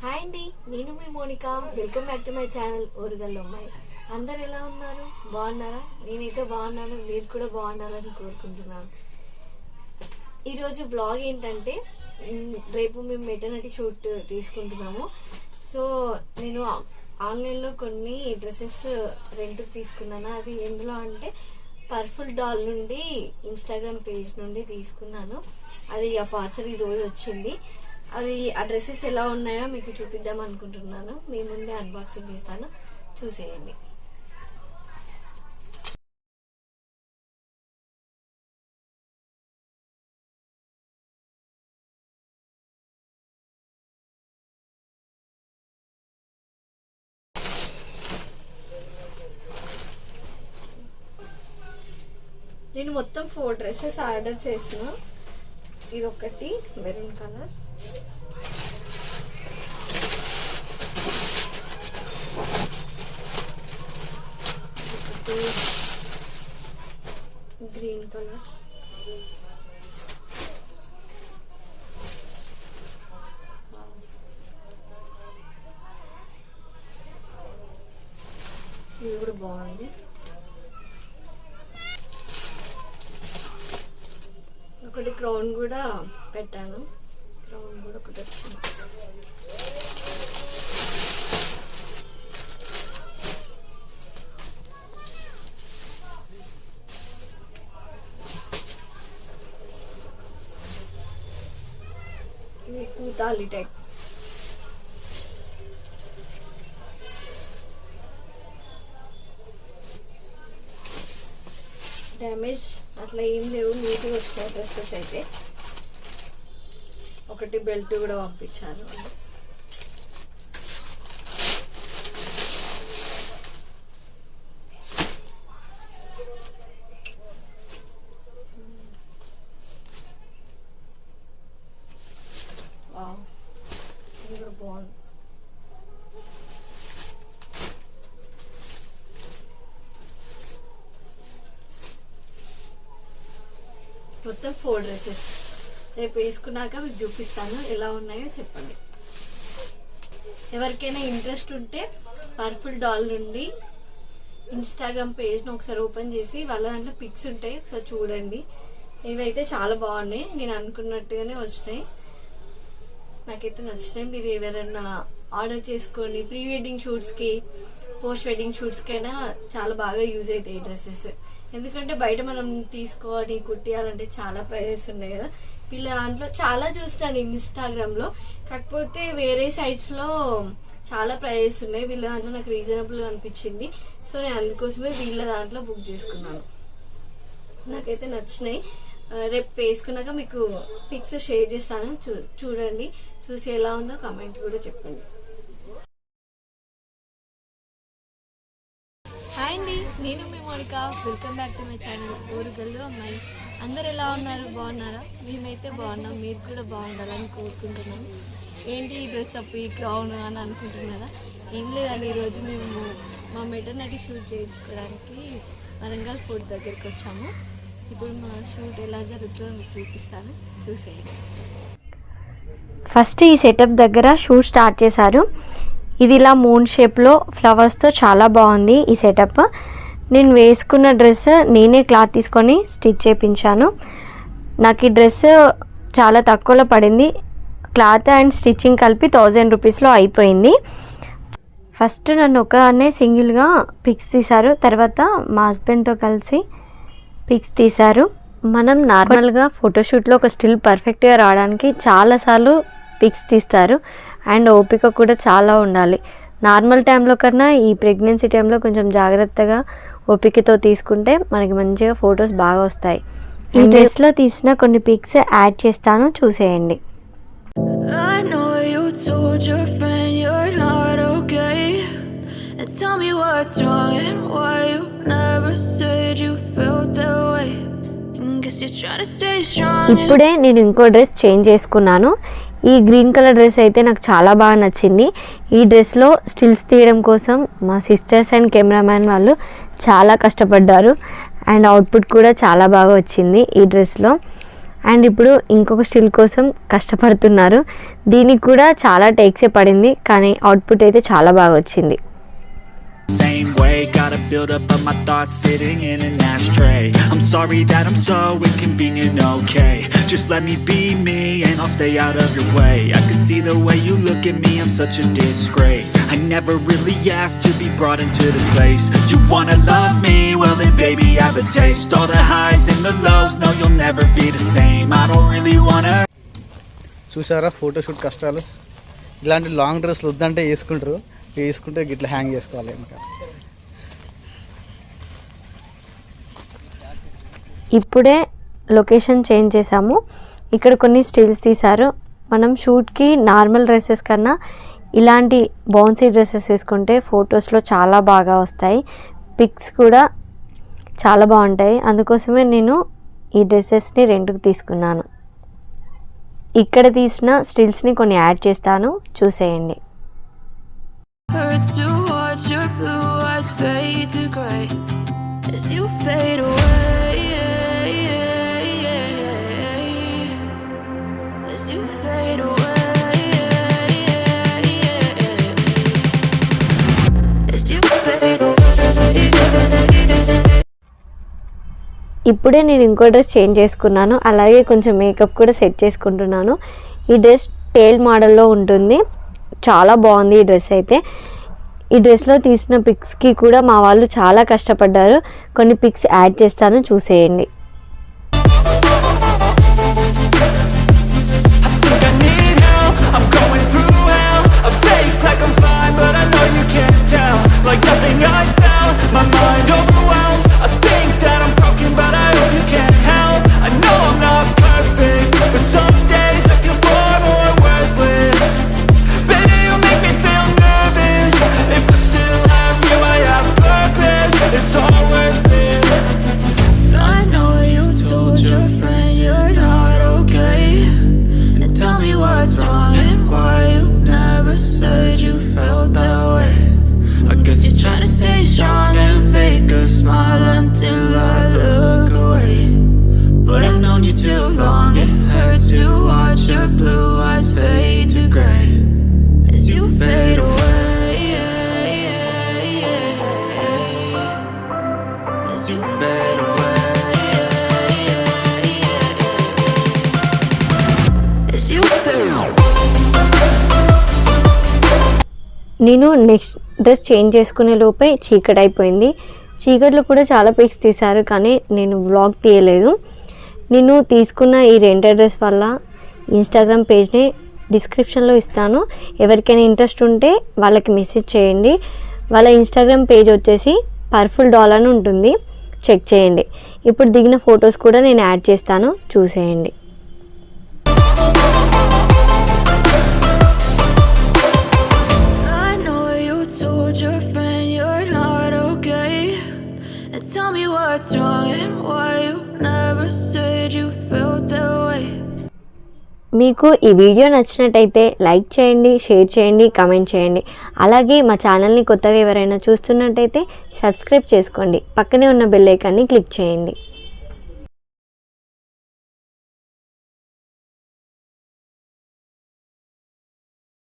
Hi అండి, నేను మీ Monika. Welcome back to my channel Orugallu అమ్మాయి. అందరు ఎలా ఉన్నారు? బాగున్నారా? నేనైతే బాగున్నాను, మీరు కూడా బాగుండాలని కోరుకుంటున్నాను. ఈరోజు బ్లాగ్ ఏంటంటే, రేపు మేము మెటర్నిటీ షూట్ తీసుకుంటున్నాము. సో నేను ఆన్లైన్లో కొన్ని డ్రెస్సెస్ రెంట్కి తీసుకున్నాను. అది ఎందులో అంటే పర్ఫుల్ డాల్ నుండి ఇన్స్టాగ్రామ్ పేజ్ నుండి తీసుకున్నాను. అది ఆ పార్సల్ ఈరోజు వచ్చింది. అవి ఆ డ్రెస్సెస్ ఎలా ఉన్నాయో మీకు చూపిద్దాం అనుకుంటున్నాను. మీ ముందే అన్బాక్సింగ్ చేస్తాను, చూసేయండి. నేను మొత్తం 4 డ్రెస్సెస్ ఆర్డర్ చేసిన. ఇది ఒకటి మెరూన్ కలర్, గ్రీన్ కలర్, ఇది కూడా బాగుంది. ఒకటి క్రౌన్ కూడా పెట్టాను, క్రౌన్ కూడా ఒకటి వచ్చింది. ఇది కూతాలి టైప్. డ్యామేజ్ అట్లా ఏం లేవు, నీట్గా వచ్చినాయి డ్రెస్సెస్ అయితే. ఒకటి బెల్ట్ కూడా పంపించాను. ఇది కూడా బాగుంది. మొత్తం 4 డ్రెస్సెస్ రేపు వేసుకున్నాక మీకు చూపిస్తాను, ఎలా ఉన్నాయో చెప్పండి. ఎవరికైనా ఇంట్రెస్ట్ ఉంటే పర్ఫుల్ డాల్ నుండి ఇన్స్టాగ్రామ్ పేజ్ను ఒకసారి ఓపెన్ చేసి వాళ్ళ దాంట్లో పిక్స్ ఉంటాయి, ఒకసారి చూడండి. ఇవైతే చాలా బాగున్నాయి, నేను అనుకున్నట్టుగానే వచ్చినాయి, నాకైతే నచ్చినాయి. మీరు ఎవరైనా ఆర్డర్ చేసుకొని ప్రీ వెడ్డింగ్ షూట్స్కి, పోస్ట్ వెడ్డింగ్ షూట్స్కైనా చాలా బాగా యూజ్ అవుతాయి ఈ డ్రెస్సెస్. ఎందుకంటే బయట మనం తీసుకోవాలి, కుట్టియాలంటే చాలా ప్రైజెస్ ఉన్నాయి కదా. వీళ్ళ దాంట్లో చాలా చూసినాను ఇన్స్టాగ్రామ్లో, కాకపోతే వేరే సైట్స్లో చాలా ప్రైజెస్ ఉన్నాయి. వీళ్ళ దాంట్లో నాకు రీజనబుల్గా అనిపించింది, సో నేను అందుకోసమే వీళ్ళ దాంట్లో బుక్ చేసుకున్నాను. నాకైతే నచ్చినాయి. రేపు వేసుకున్నాక మీకు పిక్స్ షేర్ చేస్తాను, చూడండి. చూసి ఎలా ఉందో కామెంట్ కూడా చెప్పండి. హాయ్ అండి, నేను మీ Monika. Welcome back to my channel Orugallu అమ్మాయి. అందరు ఎలా ఉన్నారు? బాగున్నారా? మేమైతే బాగున్నాం, మీరు కూడా బాగుండాలని కోరుకుంటున్నాం. ఏంటి ఈ డ్రెస్ అప్, ఈ క్రౌన్ అని అనుకుంటున్నారా? ఏం లేదండి, ఈరోజు మేము మా మెటర్నిటీ షూట్ చేయించుకోవడానికి వరంగల్ ఫోర్ట్ దగ్గరికి వచ్చాము. ఇప్పుడు మా షూట్ ఎలా జరుగుతుందో మీకు చూపిస్తాను, చూసేయండి. ఫస్ట్ ఈ సెటప్ దగ్గర షూట్ స్టార్ట్ చేశారు. ఇది ఇలా మూన్ షేప్లో ఫ్లవర్స్తో చాలా బాగుంది ఈ సెటప్. నేను వేసుకున్న డ్రెస్ నేనే క్లాత్ తీసుకొని స్టిచ్ చేయించాను. నాకు ఈ డ్రెస్ చాలా తక్కువలో పడింది. క్లాత్ అండ్ స్టిచ్చింగ్ కలిపి 1000 రూపీస్లో అయిపోయింది. ఫస్ట్ నన్ను ఒకనే సింగిల్గా పిక్స్ తీశారు, తర్వాత మా హస్బెండ్తో కలిసి పిక్స్ తీశారు. మనం నార్మల్గా ఫోటోషూట్లో ఒక స్టిల్ పర్ఫెక్ట్గా రావడానికి చాలాసార్లు పిక్స్ తీస్తారు, అండ్ ఓపిక కూడా చాలా ఉండాలి. నార్మల్ టైంలో కన్నా ఈ ప్రెగ్నెన్సీ టైంలో కొంచెం జాగ్రత్తగా ఓపికతో తీసుకుంటే మనకి మంచిగా ఫొటోస్ బాగా వస్తాయి. ఈ డ్రెస్లో తీసిన కొన్ని పిక్స్ యాడ్ చేస్తాను, చూసేయండి. ఇప్పుడే నేను ఇంకో డ్రెస్ చేంజ్ చేసుకున్నాను. ఈ గ్రీన్ కలర్ డ్రెస్ అయితే నాకు చాలా బాగా నచ్చింది. ఈ డ్రెస్లో స్టిల్స్ తీయడం కోసం మా సిస్టర్స్ అండ్ కెమెరామ్యాన్ వాళ్ళు చాలా కష్టపడ్డారు, అండ్ అవుట్పుట్ కూడా చాలా బాగా వచ్చింది ఈ డ్రెస్లో. అండ్ ఇప్పుడు ఇంకొక స్టిల్ కోసం కష్టపడుతున్నారు. దీనికి కూడా చాలా టేక్సే పడింది, కానీ అవుట్పుట్ అయితే చాలా బాగా వచ్చింది. Same way, gotta build up of my thoughts sitting in an ashtray. I'm sorry that I'm so inconvenient, okay? Just let me be me and I'll stay out of your way. I can see the way you look at me, I'm such a disgrace. I never really asked to be brought into this place. You wanna love me? Well then baby I have a taste. All the highs and the lows, no you'll never be the same. I don't really wanna. చూసారా photoshoot కష్టాలు. ఇలాంటి long డ్రెస్లు వద్దంటే వేసుకుంటారు, వేసుకుంటే గిట్లా hang చేసుకోవాలి. ఇంకా ఇప్పుడే లొకేషన్ చేంజ్ చేసాము. ఇక్కడ కొన్ని స్టిల్స్ తీశారు. మనం షూట్కి నార్మల్ డ్రెస్సెస్ కన్నా ఇలాంటి బౌన్సీ డ్రెస్సెస్ వేసుకుంటే ఫొటోస్లో చాలా బాగా వస్తాయి, పిక్స్ కూడా చాలా బాగుంటాయి. అందుకోసమే నేను ఈ డ్రెస్సెస్ని రెంట్కి తీసుకున్నాను. ఇక్కడ తీసిన స్టిల్స్ని కొన్ని యాడ్ చేస్తాను, చూసేయండి. Hurts to watch your blue eyes fade to gray as you fade away, as you fade away, as you fade away. ఇప్పుడే నేను ఇంకో డ్రెస్ చేంజ్ చేసుకున్నాను, అలాగే కొంచెం మేకప్ కూడా సెట్ చేసుకుంటున్నాను. ఈ డ్రెస్ టేల్ మోడల్లో ఉంటుంది, చాలా బాగుంది ఈ డ్రెస్ అయితే. ఈ డ్రెస్లో తీసిన పిక్స్కి కూడా మా వాళ్ళు చాలా కష్టపడ్డారు. కొన్ని పిక్స్ యాడ్ చేస్తాను, చూసేయండి. నేను నెక్స్ట్ డ్రెస్ చేంజ్ చేసుకునే లోపే చీకటి అయిపోయింది. చీకట్లో కూడా చాలా పిక్స్ తీశారు, కానీ నేను వ్లాగ్ తీయలేదు. నేను తీసుకున్న ఈ రెంటెడ్ డ్రెస్ వల్ల ఇన్స్టాగ్రామ్ పేజ్ని డిస్క్రిప్షన్లో ఇస్తాను. ఎవరికైనా ఇంట్రెస్ట్ ఉంటే వాళ్ళకి మెసేజ్ చేయండి. వాళ్ళ ఇన్స్టాగ్రామ్ పేజ్ వచ్చేసి పర్ఫుల్ డాల్ అని ఉంటుంది, చెక్ చేయండి. ఇప్పుడు దిగిన ఫొటోస్ కూడా నేను యాడ్ చేస్తాను, చూసేయండి. Tell me what's wrong and why you never said you felt that way. మీకు ఈ వీడియో నచ్చినట్టయితే లైక్ చేయండి, షేర్ చేయండి, కామెంట్ చేయండి. అలాగే మా ఛానల్ని కొత్తగా ఎవరైనా చూస్తున్నట్టయితే సబ్స్క్రైబ్ చేసుకోండి. పక్కనే ఉన్న బెల్ ఐకాన్ని క్లిక్ చేయండి.